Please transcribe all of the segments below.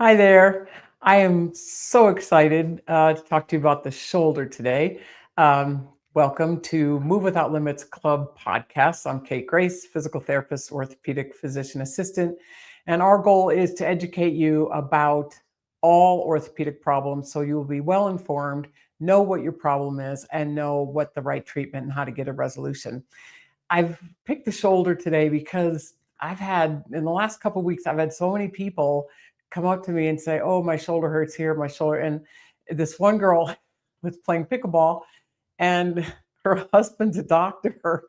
Hi there. I am so excited to talk to you about the shoulder today. Welcome to Move Without Limits Club podcast. I'm Kate Grace, physical therapist, orthopedic physician assistant, and our goal is to educate you about all orthopedic problems so you will be well informed, know what your problem is, and know what the right treatment and how to get a resolution. I've picked the shoulder today because in the last couple of weeks, I've had so many people come up to me and say, "Oh, my shoulder hurts here, my shoulder." And this one girl was playing pickleball, and her husband's a doctor.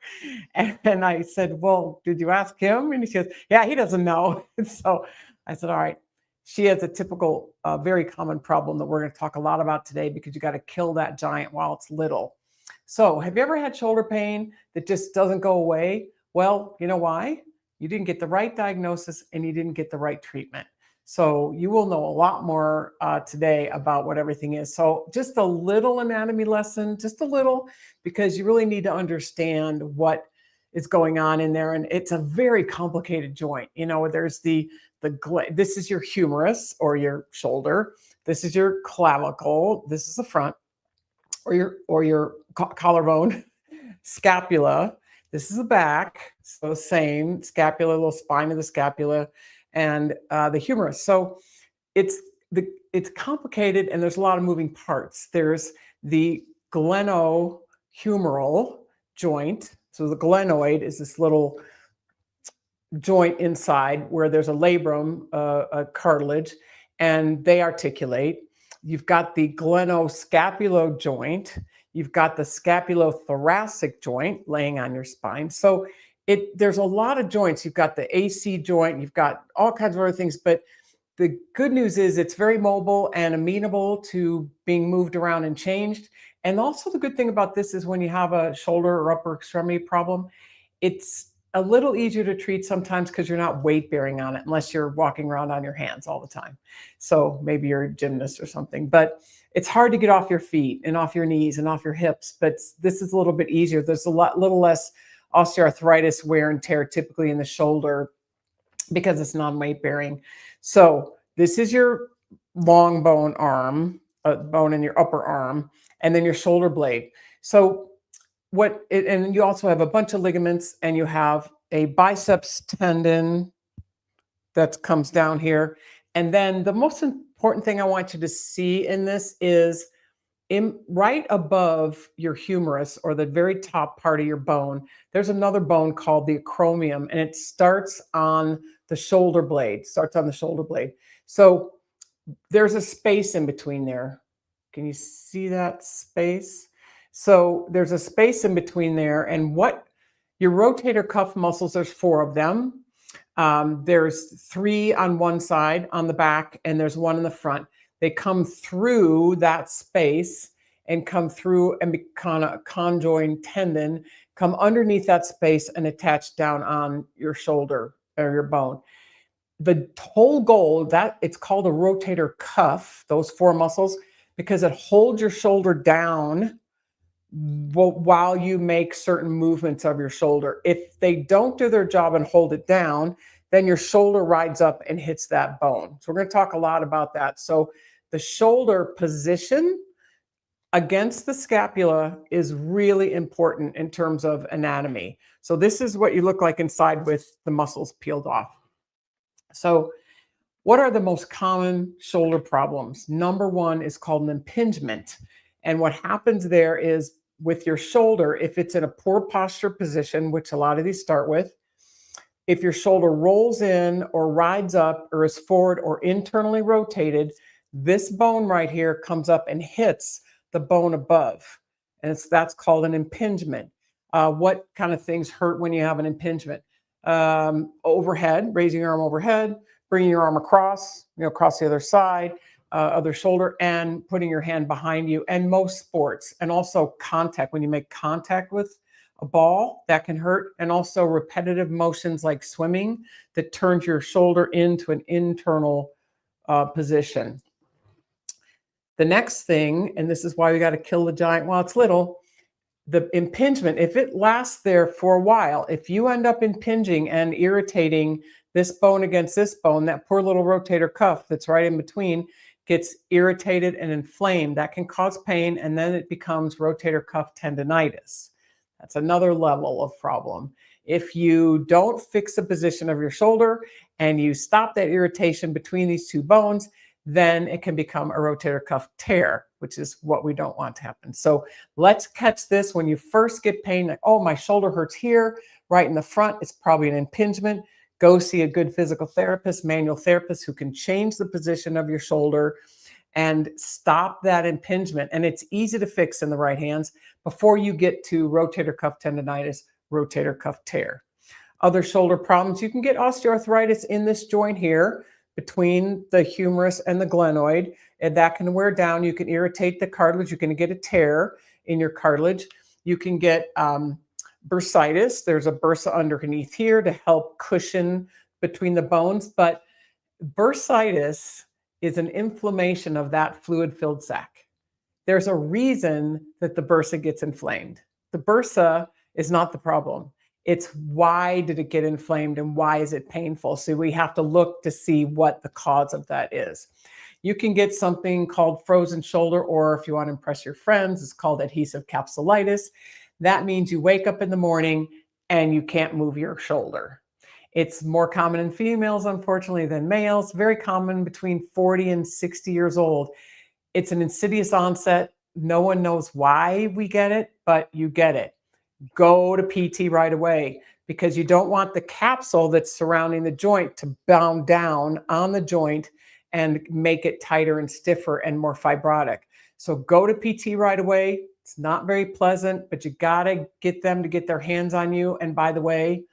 And I said, "Well, did you ask him?" And he says, "Yeah, he doesn't know." And so I said, "All right." She has a typical, very common problem that we're going to talk a lot about today because you got to kill that giant while it's little. So, have you ever had shoulder pain that just doesn't go away? Well, you know why? You didn't get the right diagnosis and you didn't get the right treatment. So, you will know a lot more today about what everything is. So, just a little anatomy lesson, just a little, because you really need to understand what is going on in there. And it's a very complicated joint. There's this is your humerus or your shoulder. This is your clavicle. This is the front or your collarbone, scapula. This is the back, so same scapula, little spine of the scapula, and the humerus. So it's it's complicated, and there's a lot of moving parts. There's the glenohumeral joint. So the glenoid is this little joint inside where there's a labrum, a cartilage, and they articulate. You've got the glenoScapulo joint. You've got the scapulothoracic joint laying on your spine. So there's a lot of joints. You've got the AC joint. You've got all kinds of other things. But the good news is it's very mobile and amenable to being moved around and changed. And also the good thing about this is when you have a shoulder or upper extremity problem, it's a little easier to treat sometimes because you're not weight bearing on it unless you're walking around on your hands all the time. So maybe you're a gymnast or something, but it's hard to get off your feet and off your knees and off your hips. But this is a little bit easier. There's little less osteoarthritis wear and tear typically in the shoulder because it's non-weight bearing. So this is your long bone arm, bone in your upper arm, and then your shoulder blade. So and you also have a bunch of ligaments, and you have a biceps tendon that comes down here. And then the most important thing I want you to see in this is right above your humerus, or the very top part of your bone, there's another bone called the acromion, and it starts on the shoulder blade, So there's a space in between there. Can you see that space? So there's a space in between there, and what your rotator cuff muscles, there's 4 of them. There's 3 on one side on the back, and there's 1 in the front. They come through that space and come through and become a conjoined tendon, come underneath that space and attach down on your shoulder or your bone. The whole goal that it's called a rotator cuff, those 4 muscles, because it holds your shoulder down while you make certain movements of your shoulder. If they don't do their job and hold it down, then your shoulder rides up and hits that bone. So we're going to talk a lot about that. So the shoulder position against the scapula is really important in terms of anatomy. So this is what you look like inside with the muscles peeled off. So what are the most common shoulder problems? Number 1 is called an impingement. And what happens there is with your shoulder, if it's in a poor posture position, which a lot of these start with, if your shoulder rolls in or rides up or is forward or internally rotated, this bone right here comes up and hits the bone above. And that's called an impingement. What kind of things hurt when you have an impingement? Overhead, raising your arm overhead, bringing your arm across the other side, other shoulder, and putting your hand behind you, and most sports, and also contact. When you make contact with a ball, that can hurt, and also repetitive motions like swimming that turns your shoulder into an internal position. The next thing, and this is why we got to kill the giant while it's little, the impingement, if it lasts there for a while, if you end up impinging and irritating this bone against this bone, that poor little rotator cuff that's right in between gets irritated and inflamed. That can cause pain, and then it becomes rotator cuff tendonitis. That's another level of problem. If you don't fix the position of your shoulder and you stop that irritation between these two bones, then it can become a rotator cuff tear, which is what we don't want to happen. So let's catch this when you first get pain, like, oh, my shoulder hurts here, right in the front. It's probably an impingement. Go see a good physical therapist, manual therapist who can change the position of your shoulder and stop that impingement. And it's easy to fix in the right hands before you get to rotator cuff tendonitis, rotator cuff tear. Other shoulder problems, you can get osteoarthritis in this joint here between the humerus and the glenoid, and that can wear down. You can irritate the cartilage. You can get a tear in your cartilage. You can get bursitis. There's a bursa underneath here to help cushion between the bones, but bursitis is an inflammation of that fluid-filled sac. There's a reason that the bursa gets inflamed. The bursa is not the problem. It's why did it get inflamed and why is it painful? So we have to look to see what the cause of that is. You can get something called frozen shoulder, or if you want to impress your friends, it's called adhesive capsulitis. That means you wake up in the morning and you can't move your shoulder. It's more common in females, unfortunately, than males. Very common between 40 and 60 years old. It's an insidious onset. No one knows why we get it, but you get it. Go to PT right away, because you don't want the capsule that's surrounding the joint to bound down on the joint and make it tighter and stiffer and more fibrotic. So go to PT right away. It's not very pleasant, but you got to get them to get their hands on you. And by the way,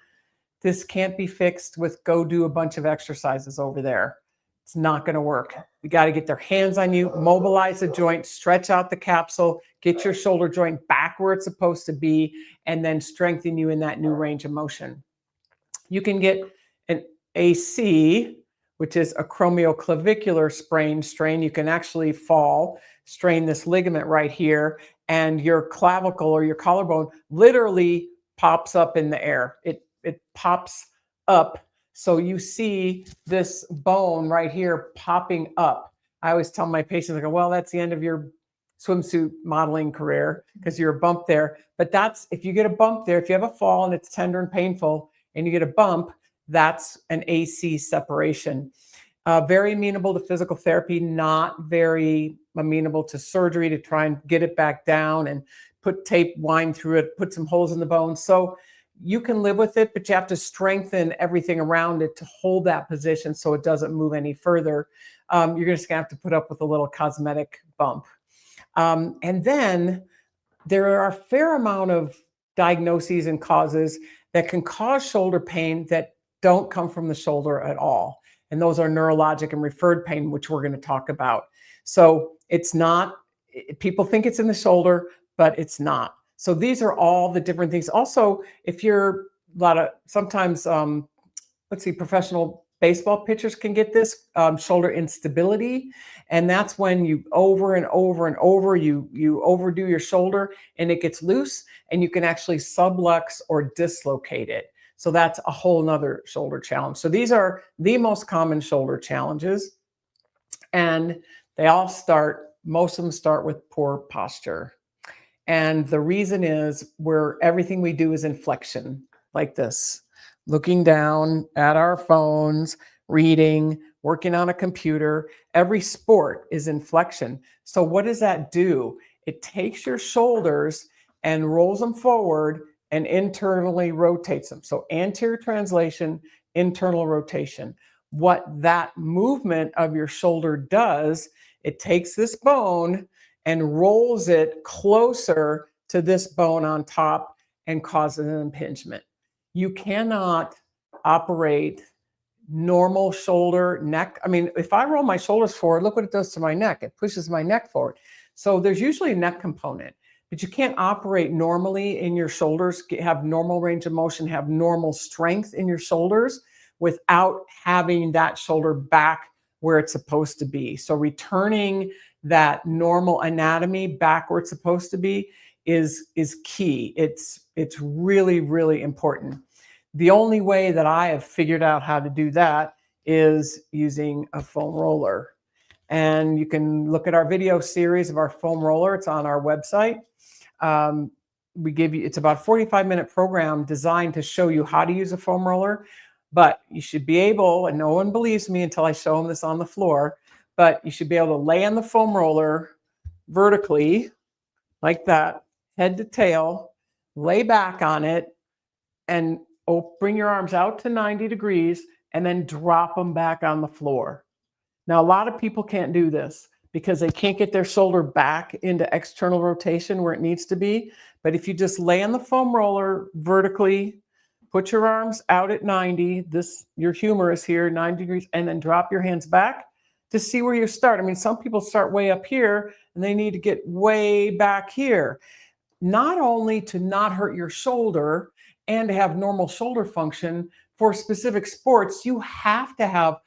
this can't be fixed with go do a bunch of exercises over there. It's not going to work. You got to get their hands on you, mobilize the joint, stretch out the capsule, get your shoulder joint back where it's supposed to be, and then strengthen you in that new range of motion. You can get an AC, which is a acromioclavicular strain. You can actually fall, strain this ligament right here, and your clavicle or your collarbone literally pops up in the air. It pops up. So you see this bone right here popping up. I always tell my patients, I go, well, that's the end of your swimsuit modeling career because you're a bump there. But that's, if you get a bump there, if you have a fall and it's tender and painful and you get a bump, that's an AC separation. Very amenable to physical therapy, not very amenable to surgery to try and get it back down and put tape, wind through it, put some holes in the bone. So you can live with it, but you have to strengthen everything around it to hold that position so it doesn't move any further. You're just gonna have to put up with a little cosmetic bump. And then there are a fair amount of diagnoses and causes that can cause shoulder pain that don't come from the shoulder at all. And those are neurologic and referred pain, which we're going to talk about. So it's not, people think it's in the shoulder, but it's not. So these are all the different things. Also, if you're sometimes, professional baseball pitchers can get this shoulder instability. And that's when you over and over and over, you overdo your shoulder and it gets loose and you can actually sublux or dislocate it. So that's a whole nother shoulder challenge. So these are the most common shoulder challenges. And they all most of them start with poor posture. And the reason is everything we do is in flexion, like this, looking down at our phones, reading, working on a computer. Every sport is in flexion. So what does that do? It takes your shoulders and rolls them forward and internally rotates them. So anterior translation, internal rotation. What that movement of your shoulder does, it takes this bone and rolls it closer to this bone on top and causes an impingement. You cannot operate normal shoulder, neck. I mean, if I roll my shoulders forward, look what it does to my neck. It pushes my neck forward. So there's usually a neck component, but you can't operate normally in your shoulders, have normal range of motion, have normal strength in your shoulders without having that shoulder back where it's supposed to be. So returning that normal anatomy back where it's supposed to be is key. It's really, really important. The only way that I have figured out how to do that is using a foam roller. And you can look at our video series of our foam roller. It's on our website. Um, we give you, it's about a 45-minute program designed to show you how to use a foam roller. But you should be able, and no one believes me until I show them this on the floor, but you should be able to lay on the foam roller vertically like that, head to tail, lay back on it, and bring your arms out to 90 degrees and then drop them back on the floor. Now, a lot of people can't do this because they can't get their shoulder back into external rotation where it needs to be. But if you just lay on the foam roller vertically, put your arms out at 90, your humerus here, 90 degrees, and then drop your hands back to see where you start. I mean, some people start way up here and they need to get way back here. Not only to not hurt your shoulder and to have normal shoulder function, for specific sports, you have to have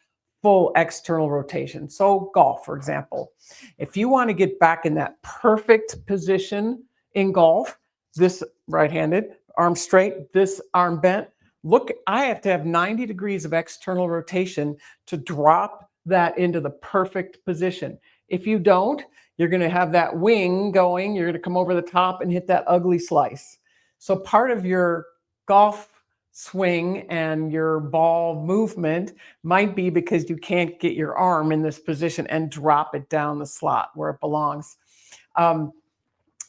full external rotation. So golf, for example, if you want to get back in that perfect position in golf, this right-handed, arm straight, this arm bent, look, I have to have 90 degrees of external rotation to drop that into the perfect position. If you don't, you're going to have that wing going, you're going to come over the top and hit that ugly slice. So part of your golf swing and your ball movement might be because you can't get your arm in this position and drop it down the slot where it belongs. I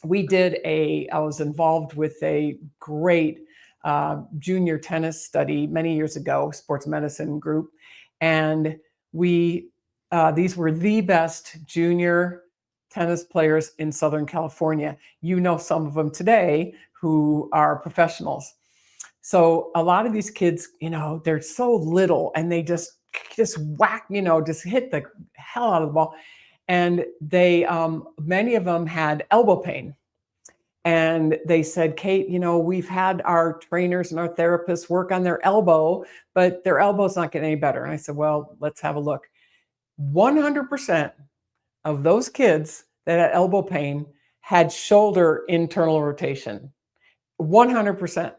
was involved with a great junior tennis study many years ago, sports medicine group. And these were the best junior tennis players in Southern California. You know some of them today who are professionals. So a lot of these kids, they're so little and they just whack, just hit the hell out of the ball. And many of them had elbow pain. And they said, Kate, we've had our trainers and our therapists work on their elbow, but their elbow's not getting any better. And I said, well, let's have a look. 100% of those kids that had elbow pain had shoulder internal rotation. 100%.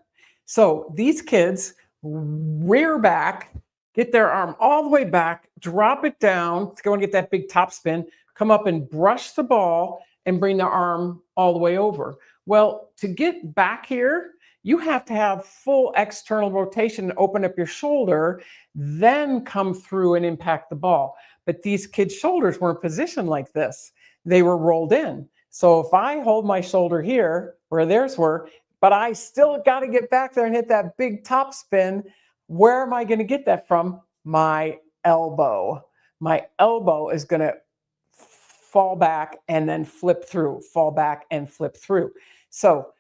So these kids rear back, get their arm all the way back, drop it down, go and get that big top spin, come up and brush the ball and bring their arm all the way over. Well, to get back here, you have to have full external rotation and open up your shoulder, then come through and impact the ball. But these kids' shoulders weren't positioned like this. They were rolled in. So if I hold my shoulder here where theirs were, but I still got to get back there and hit that big top spin, where am I going to get that from? My elbow. My elbow is going to fall back and then flip through, fall back and flip through. So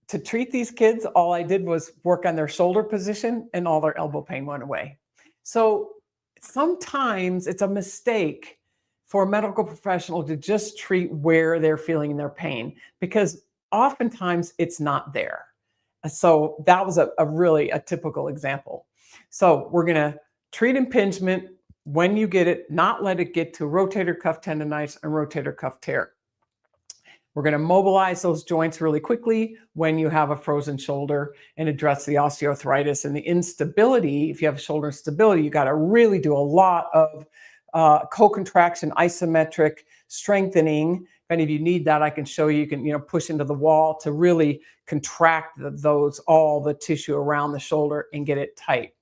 to treat these kids, all I did was work on their shoulder position and all their elbow pain went away. So sometimes it's a mistake for a medical professional to just treat where they're feeling their pain, because oftentimes it's not there. So that was a really typical example. So we're going to treat impingement when you get it, not let it get to rotator cuff tendonitis and rotator cuff tear. We're going to mobilize those joints really quickly when you have a frozen shoulder and address the osteoarthritis and the instability. If you have shoulder instability, you got to really do a lot of co-contraction, isometric strengthening. If any of you need that, I can show you. You can push into the wall to really contract all the tissue around the shoulder and get it tight.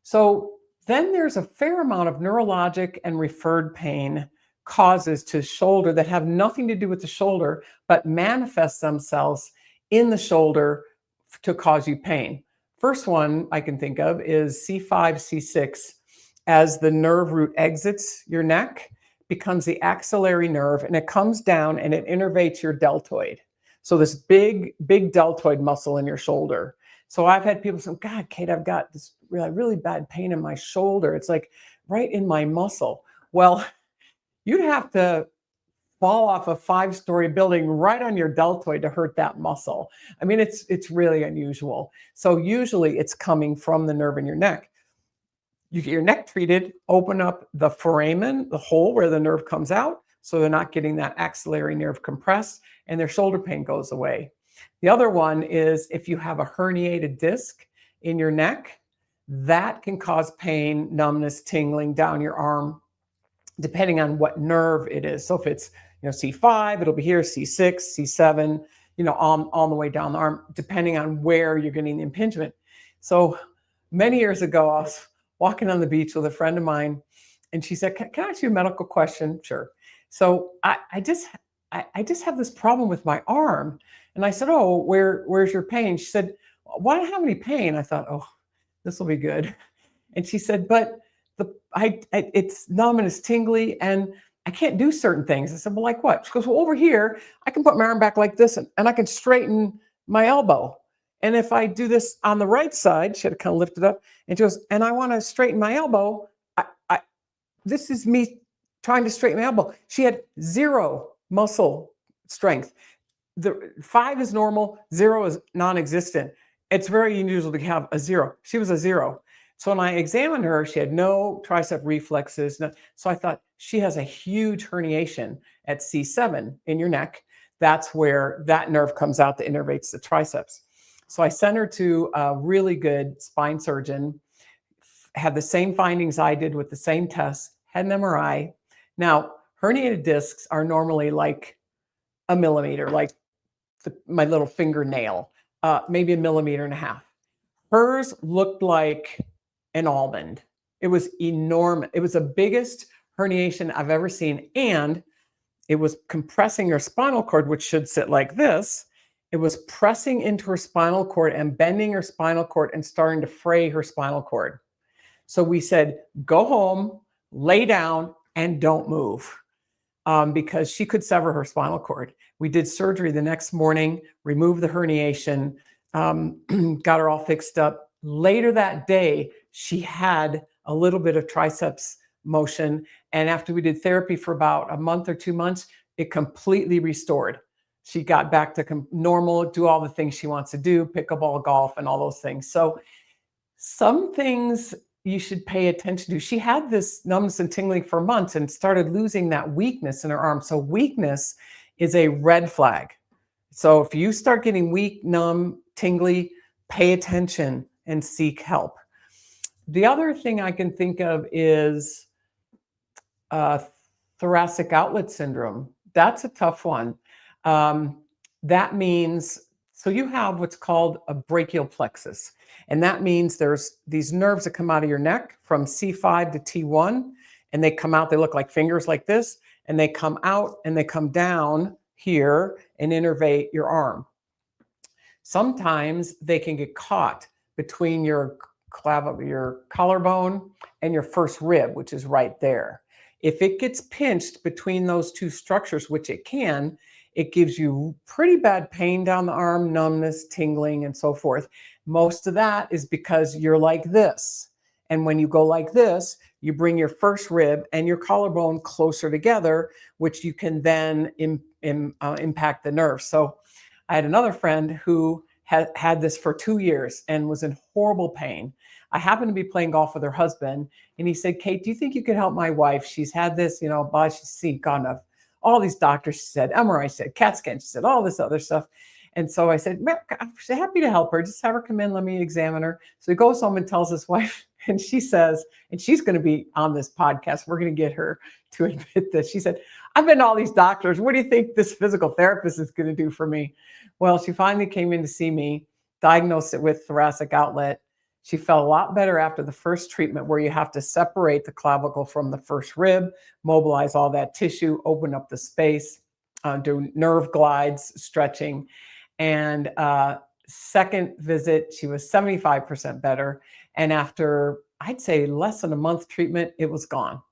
So then there's a fair amount of neurologic and referred pain causes to shoulder that have nothing to do with the shoulder, but manifest themselves in the shoulder to cause you pain. First one I can think of is C5, C6. As the nerve root exits your neck, becomes the axillary nerve, and it comes down and it innervates your deltoid. So this big deltoid muscle in your shoulder. So I've had people say, God, Kate, I've got this really bad pain in my shoulder. It's like right in my muscle. Well, you'd have to fall off a 5-story building right on your deltoid to hurt that muscle. I mean, it's really unusual. So usually it's coming from the nerve in your neck. You get your neck treated, open up the foramen, the hole where the nerve comes out, so they're not getting that axillary nerve compressed, and their shoulder pain goes away. The other one is if you have a herniated disc in your neck, that can cause pain, numbness, tingling down your arm, depending on what nerve it is. So if it's, C5, it'll be here, C6, C7, on the way down the arm, depending on where you're getting the impingement. So many years ago, I was walking on the beach with a friend of mine, and she said, can I ask you a medical question? Sure. So I just have this problem with my arm. And I said, oh, where's your pain? She said, well, I don't have any pain. I thought, oh, this will be good. And she said, but it's numb and it's tingly and I can't do certain things. I said, well, like what? She goes, well, over here, I can put my arm back like this and I can straighten my elbow. And if I do this on the right side, she had to kind of lift it up, and she goes, and I want to straighten my elbow. This is me trying to straighten my elbow. She had zero muscle strength. The 5 is normal, 0 is non-existent. It's very unusual to have a 0. She was a 0. So when I examined her, she had no tricep reflexes. So I thought she has a huge herniation at C7 in your neck. That's where that nerve comes out that innervates the triceps. So I sent her to a really good spine surgeon, had the same findings I did with the same tests, had an MRI. Now, herniated discs are normally like a millimeter, like my little fingernail, maybe 1.5 millimeters. Hers looked like an almond. It was enormous. It was the biggest herniation I've ever seen. And it was compressing her spinal cord, which should sit like this. It was pressing into her spinal cord and bending her spinal cord and starting to fray her spinal cord. So we said, go home, lay down, and don't move, because she could sever her spinal cord. We did surgery the next morning, removed the herniation, got her all fixed up. Later that day, she had a little bit of triceps motion. And after we did therapy for about a month or 2 months, it completely restored. She got back to normal, do all the things she wants to do, pickleball, golf, and all those things. So some things you should pay attention to. She had this numbness and tingling for months and started losing that weakness in her arm. So weakness is a red flag. So if you start getting weak, numb, tingly, pay attention and seek help. The other thing I can think of is thoracic outlet syndrome. That's a tough one. That means, so you have what's called a brachial plexus. And that means there's these nerves that come out of your neck from C5 to T1, and they come out, they look like fingers like this, and they come out and they come down here and innervate your arm. Sometimes they can get caught between your collarbone and your first rib, which is right there. If it gets pinched between those two structures, which it can, it gives you pretty bad pain down the arm, numbness, tingling, and so forth. Most of that is because you're like this. And when you go like this, you bring your first rib and your collarbone closer together, which you can then impact the nerve. So I had another friend who had this for 2 years and was in horrible pain. I happened to be playing golf with her husband, and he said, Kate, do you think you could help my wife? She's had this, she's seen God enough. All these doctors, she said, MRI, she said, CAT scan, she said, all this other stuff. And so I said, I'm happy to help her. Just have her come in, let me examine her. So he goes home and tells his wife, and she says, and she's going to be on this podcast, we're going to get her to admit this. She said, I've been to all these doctors. What do you think this physical therapist is going to do for me? Well, she finally came in to see me, diagnosed it with thoracic outlet. She felt a lot better after the first treatment, where you have to separate the clavicle from the first rib, mobilize all that tissue, open up the space, do nerve glides, stretching. And second visit, she was 75% better. And after, I'd say, less than a month treatment, it was gone.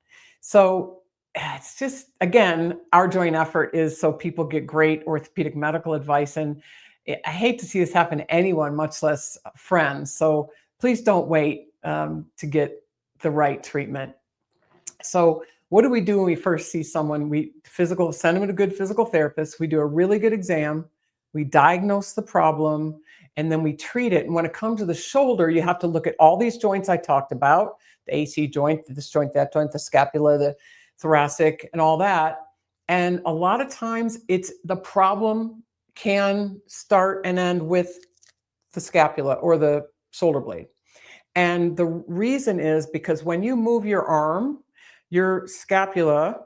So it's just, again, our joint effort is so people get great orthopedic medical advice. And I hate to see this happen to anyone, much less friends. So please don't wait to get the right treatment. So what do we do when we first see someone? We send them to a good physical therapist. We do a really good exam. We diagnose the problem, and then we treat it. And when it comes to the shoulder, you have to look at all these joints I talked about, the AC joint, this joint, that joint, the scapula, the thoracic, and all that. And a lot of times the problem can start and end with the scapula or the shoulder blade. And the reason is because when you move your arm, your scapula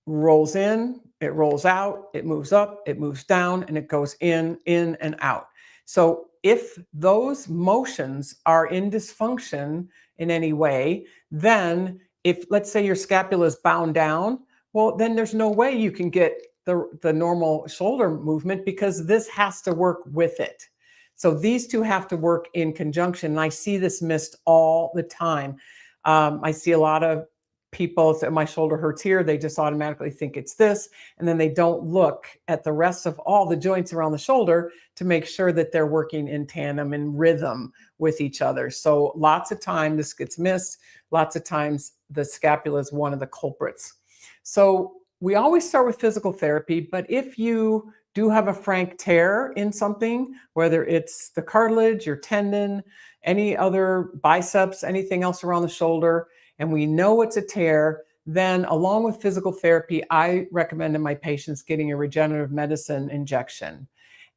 rolls in, it rolls out, it moves up, it moves down, and it goes in, and out. So if those motions are in dysfunction in any way, then if, let's say, your scapula is bound down, well, then there's no way you can get the normal shoulder movement, because this has to work with it. So these two have to work in conjunction. And I see this missed all the time. I see a lot of people say, my shoulder hurts here. They just automatically think it's this. And then they don't look at the rest of all the joints around the shoulder to make sure that they're working in tandem and rhythm with each other. So lots of time this gets missed. Lots of times the scapula is one of the culprits. So we always start with physical therapy, but if you do have a frank tear in something, whether it's the cartilage, your tendon, any other biceps, anything else around the shoulder, and we know it's a tear, then along with physical therapy, I recommend to my patients getting a regenerative medicine injection.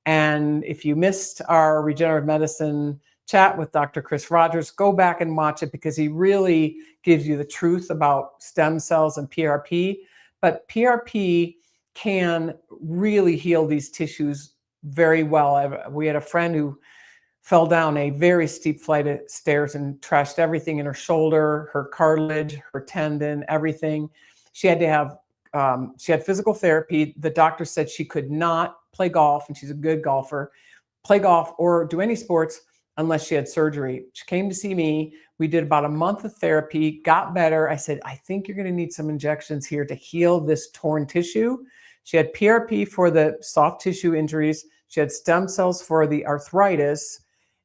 And if you missed our regenerative medicine chat with Dr. Chris Rogers, go back and watch it, because he really gives you the truth about stem cells and PRP. But PRP can really heal these tissues very well. We had a friend who fell down a very steep flight of stairs and trashed everything in her shoulder, her cartilage, her tendon, everything. She had to have, she had physical therapy. The doctor said she could not play golf, and she's a good golfer, play golf or do any sports unless she had surgery. She came to see me. We did about a month of therapy, got better. I said, I think you're going to need some injections here to heal this torn tissue. She had PRP for the soft tissue injuries. She had stem cells for the arthritis.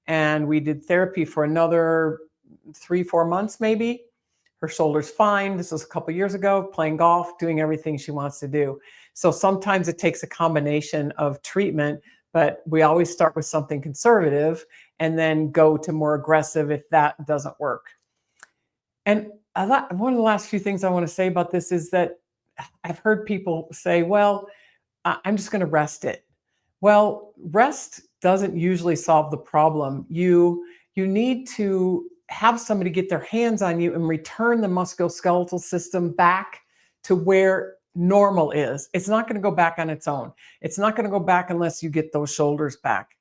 And we did therapy for another 3-4 months, maybe. Her shoulder's fine. This was a couple years ago, playing golf, doing everything she wants to do. So sometimes it takes a combination of treatment, but we always start with something conservative and then go to more aggressive if that doesn't work. And one of the last few things I want to say about this is that I've heard people say, well, I'm just going to rest it. Well, rest doesn't usually solve the problem. You need to have somebody get their hands on you and return the musculoskeletal system back to where normal is. It's not going to go back on its own. It's not going to go back unless you get those shoulders back.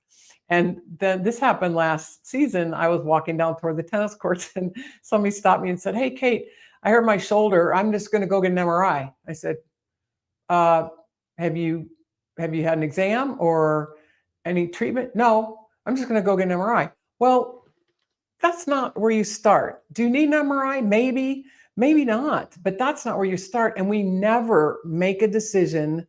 And then this happened last season. I was walking down toward the tennis courts and somebody stopped me and said, hey, Kate, I hurt my shoulder. I'm just going to go get an MRI. I said, have you had an exam or any treatment? No, I'm just going to go get an MRI. Well, that's not where you start. Do you need an MRI? Maybe, maybe not, but that's not where you start. And we never make a decision,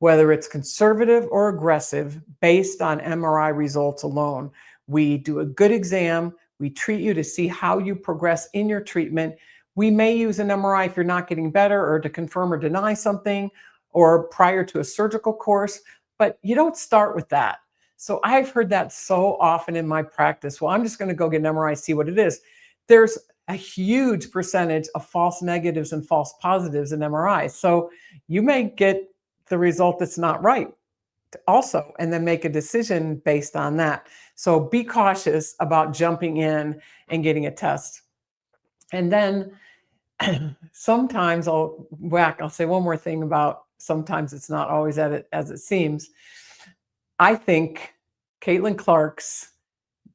whether it's conservative or aggressive, based on MRI results alone. We do a good exam. We treat you to see how you progress in your treatment. We may use an MRI if you're not getting better, or to confirm or deny something, or prior to a surgical course, but you don't start with that. So I've heard that so often in my practice. Well, I'm just going to go get an MRI, see what it is. There's a huge percentage of false negatives and false positives in MRI. So you may get the result that's not right also, and then make a decision based on that. So be cautious about jumping in and getting a test. And then sometimes I'll say one more thing about sometimes it's not always as it seems. I think Caitlin Clark's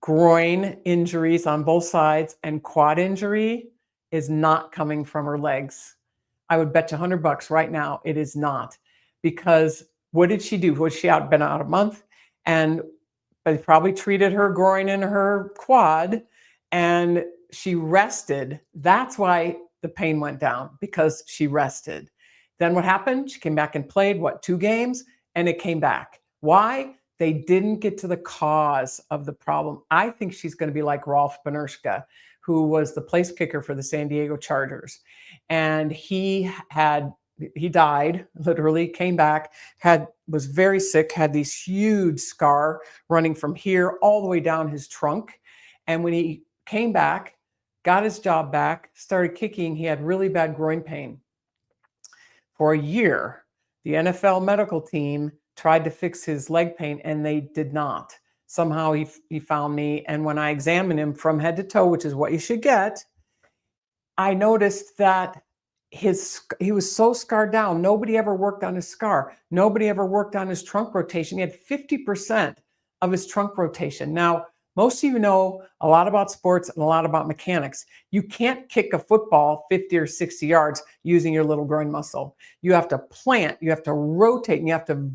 groin injuries on both sides and quad injury is not coming from her legs. I would bet you $100 right now it is not. Because what did she do? Was she been out a month? And they probably treated her groin and her quad, and she rested. That's why the pain went down, because she rested. Then what happened? She came back and played, 2 games, and it came back. Why? They didn't get to the cause of the problem. I think she's going to be like Rolf Benerschke, who was the place kicker for the San Diego Chargers. And he died, literally, came back, was very sick, had these huge scar running from here all the way down his trunk. And when he came back, got his job back, started kicking, he had really bad groin pain. For a year, the NFL medical team tried to fix his leg pain, and they did not. somehow he found me. And when I examined him from head to toe, which is what you should get, I noticed that he was so scarred down. Nobody ever worked on his scar. Nobody ever worked on his trunk rotation. He had 50% of his trunk rotation. Now, most of you know a lot about sports and a lot about mechanics. You can't kick a football 50 or 60 yards using your little groin muscle. You have to plant, you have to rotate, and you have to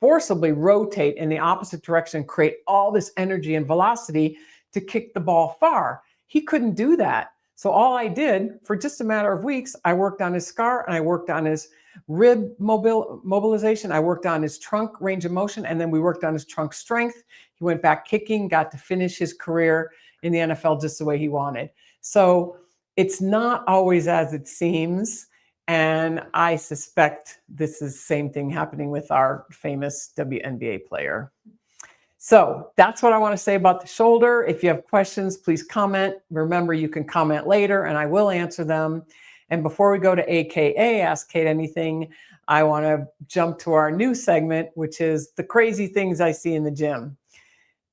forcibly rotate in the opposite direction, create all this energy and velocity to kick the ball far. He couldn't do that. So all I did for just a matter of weeks, I worked on his scar and I worked on his rib mobilization. I worked on his trunk range of motion, and then we worked on his trunk strength. He went back kicking, got to finish his career in the NFL just the way he wanted. So it's not always as it seems. And I suspect this is the same thing happening with our famous WNBA player. So that's what I want to say about the shoulder. If you have questions, please comment. Remember, you can comment later and I will answer them. And before we go to AKA Ask Kate Anything, I want to jump to our new segment, which is the crazy things I see in the gym.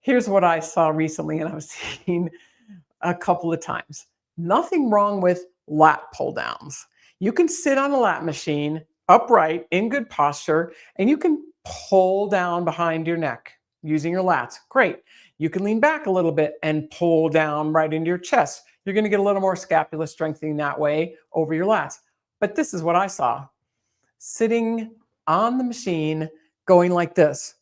Here's what I saw recently, and I've seen a couple of times. Nothing wrong with lat pull downs. You can sit on a lat machine upright in good posture, and you can pull down behind your neck using your lats. Great. You can lean back a little bit and pull down right into your chest. You're going to get a little more scapular strengthening that way over your lats. But this is what I saw. Sitting on the machine going like this.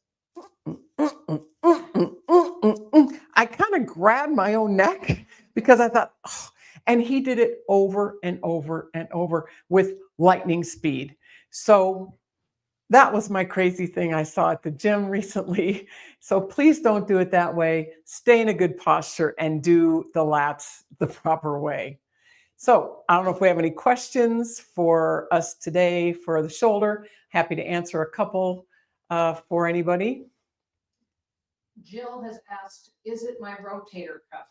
I kind of grabbed my own neck because I thought, oh. And he did it over and over and over with lightning speed. So that was my crazy thing I saw at the gym recently. So please don't do it that way. Stay in a good posture and do the lats the proper way. So I don't know if we have any questions for us today for the shoulder. Happy to answer a couple for anybody. Jill has asked, is it my rotator cuff?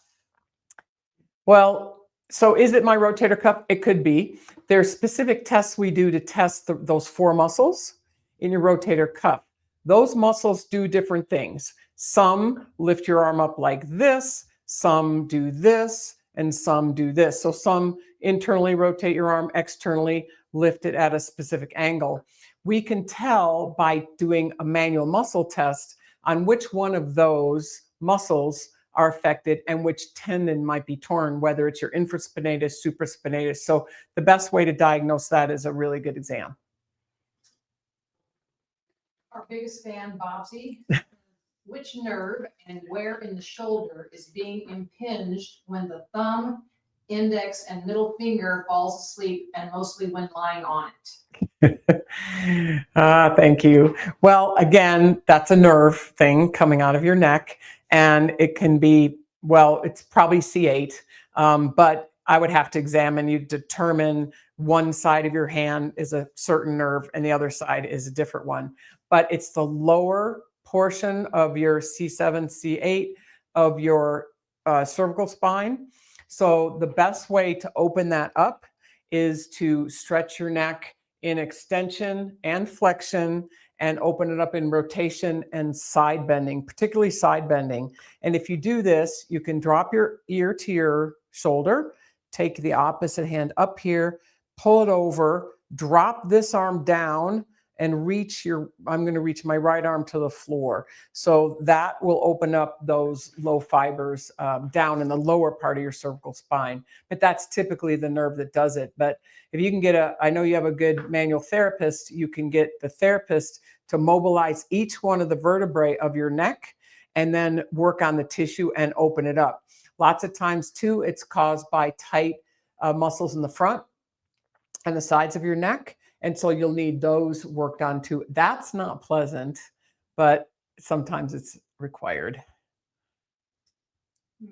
Well, so is it my rotator cuff? It could be. There's specific tests we do to test those 4 muscles in your rotator cuff. Those muscles do different things. Some lift your arm up like this, some do this, and some do this. So some internally rotate your arm, externally lift it at a specific angle. We can tell by doing a manual muscle test on which one of those muscles are affected and which tendon might be torn, whether it's your infraspinatus, supraspinatus. So the best way to diagnose that is a really good exam. Our biggest fan, Bobsy, which nerve and where in the shoulder is being impinged when the thumb, index, and middle finger falls asleep, and mostly when lying on it? Thank you. Well, again, that's a nerve thing coming out of your neck, and it can be, well, it's probably C8, but I would have to examine you, determine one side of your hand is a certain nerve and the other side is a different one. But it's the lower portion of your C7, C8 of your cervical spine. So the best way to open that up is to stretch your neck in extension and flexion and open it up in rotation and side bending, particularly side bending. And if you do this, you can drop your ear to your shoulder, take the opposite hand up here, pull it over, drop this arm down, and reach I'm going to reach my right arm to the floor. So that will open up those low fibers down in the lower part of your cervical spine. But that's typically the nerve that does it. But if you can get I know you have a good manual therapist, you can get the therapist to mobilize each one of the vertebrae of your neck and then work on the tissue and open it up. Lots of times too, it's caused by tight muscles in the front and the sides of your neck. And so you'll need those worked on too. That's not pleasant, but sometimes it's required.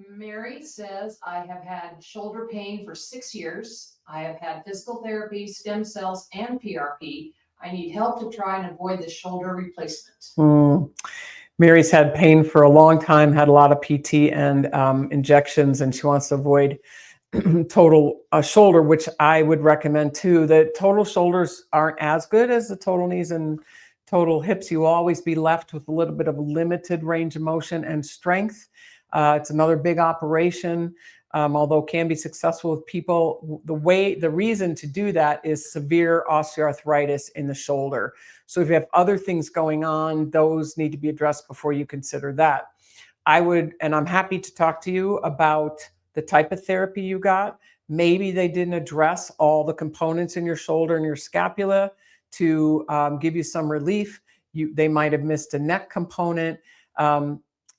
Mary says, I have had shoulder pain for 6 years. I have had physical therapy, stem cells, and PRP. I need help to try and avoid the shoulder replacement. Mary's had pain for a long time, had a lot of PT and injections, and she wants to avoid total shoulder, which I would recommend too. The total shoulders aren't as good as the total knees and total hips, you will always be left with a little bit of limited range of motion and strength. It's another big operation, although can be successful with people. The reason to do that is severe osteoarthritis in the shoulder. So if you have other things going on, those need to be addressed before you consider that. And I'm happy to talk to you about the type of therapy you got. Maybe they didn't address all the components in your shoulder and your scapula to give you some relief. They might have missed a neck component.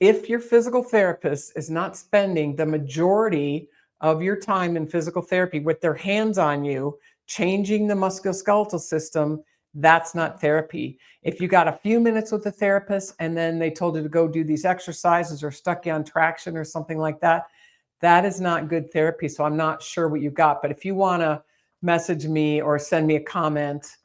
If your physical therapist is not spending the majority of your time in physical therapy with their hands on you, changing the musculoskeletal system, that's not therapy. If you got a few minutes with the therapist and then they told you to go do these exercises or stuck you on traction or something like that, that is not good therapy. So I'm not sure what you got. But if you want to message me or send me a comment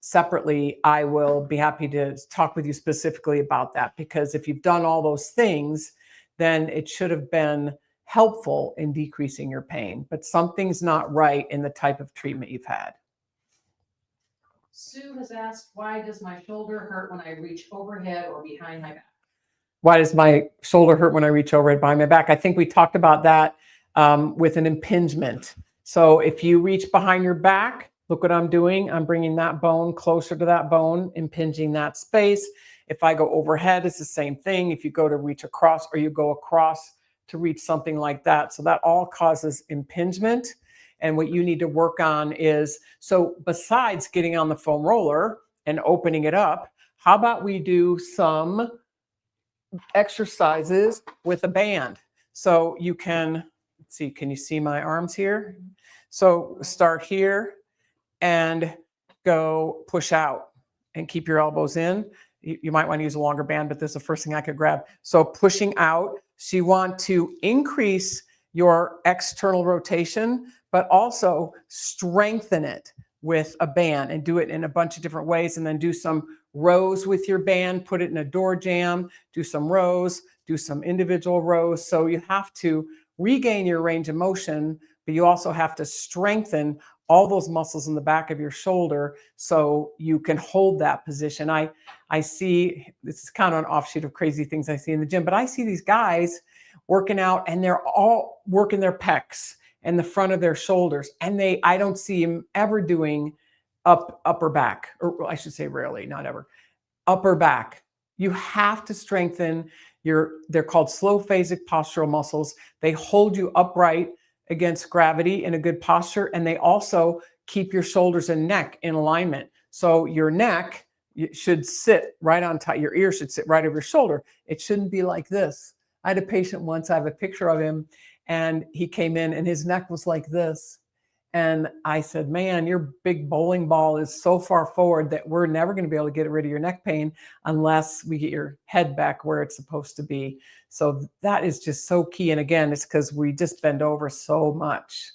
separately, I will be happy to talk with you specifically about that. Because if you've done all those things, then it should have been helpful in decreasing your pain. But something's not right in the type of treatment you've had. Sue has asked, why does my shoulder hurt when I reach overhead or behind my back? Why does my shoulder hurt when I reach overhead behind my back? I think we talked about that with an impingement. So if you reach behind your back, look what I'm doing. I'm bringing that bone closer to that bone, impinging that space. If I go overhead, it's the same thing. If you go to reach across or you go across to reach something like that. So that all causes impingement. And what you need to work on is, so besides getting on the foam roller and opening it up, how about we do some exercises with a band? So you can, let's see, can you see my arms here? So start here and go push out and keep your elbows in. You might want to use a longer band, but this is the first thing I could grab. So pushing out, so you want to increase your external rotation, but also strengthen it with a band and do it in a bunch of different ways. And then do some rows with your band, put it in a door jamb, do some rows, do some individual rows. So you have to regain your range of motion, but you also have to strengthen all those muscles in the back of your shoulder so you can hold that position. I see, this is kind of an offshoot of crazy things I see in the gym, but I see these guys working out and they're all working their pecs and the front of their shoulders. And I don't see them ever doing upper back, or I should say rarely, not ever, upper back. You have to strengthen they're called slow phasic postural muscles. They hold you upright against gravity in a good posture. And they also keep your shoulders and neck in alignment. So your neck should sit right on top. Your ear should sit right over your shoulder. It shouldn't be like this. I had a patient once, I have a picture of him, and he came in and his neck was like this. And I said, man, your big bowling ball is so far forward that we're never going to be able to get rid of your neck pain unless we get your head back where it's supposed to be. So that is just so key. And again, it's because we just bend over so much.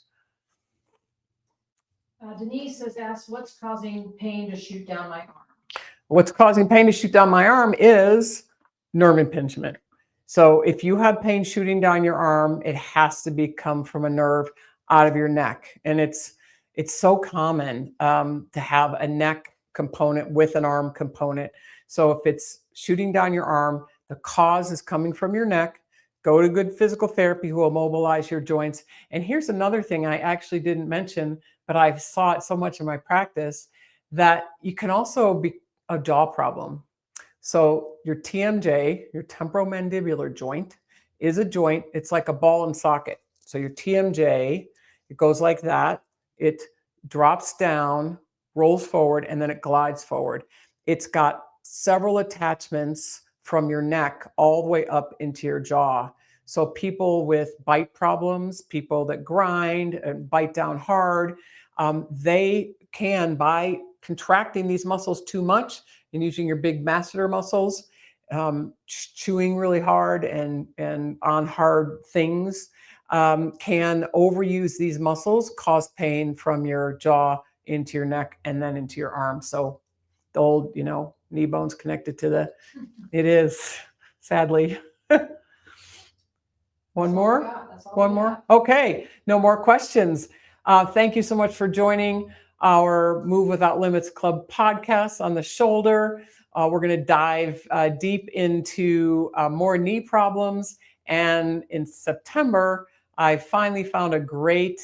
Denise has asked, what's causing pain to shoot down my arm? What's causing pain to shoot down my arm is nerve impingement. So if you have pain shooting down your arm, it has to come from a nerve out of your neck. And it's so common to have a neck component with an arm component. So if it's shooting down your arm, the cause is coming from your neck. Go to good physical therapy who will mobilize your joints. And here's another thing I actually didn't mention, but I saw it so much in my practice, that you can also be a jaw problem. So your TMJ, your temporomandibular joint, is a joint. It's like a ball and socket. So your TMJ, it goes like that. It drops down, rolls forward, and then it glides forward. It's got several attachments from your neck all the way up into your jaw. So people with bite problems, people that grind and bite down hard, they can, by contracting these muscles too much and using your big masseter muscles, chewing really hard and on hard things, can overuse these muscles, cause pain from your jaw into your neck and then into your arm. So the old, knee bone's connected to it is, sadly. One more? One more? Okay, no more questions. Thank you so much for joining. our Move Without Limits Club podcast on the shoulder. We're going to dive deep into more knee problems. And in September, I finally found a great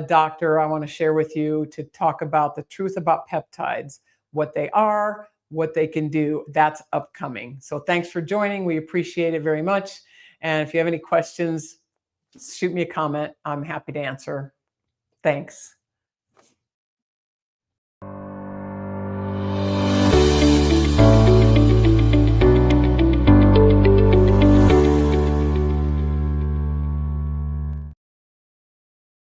doctor I want to share with you to talk about the truth about peptides, what they are, what they can do. That's upcoming. So thanks for joining. We appreciate it very much. And if you have any questions, shoot me a comment. I'm happy to answer. Thanks.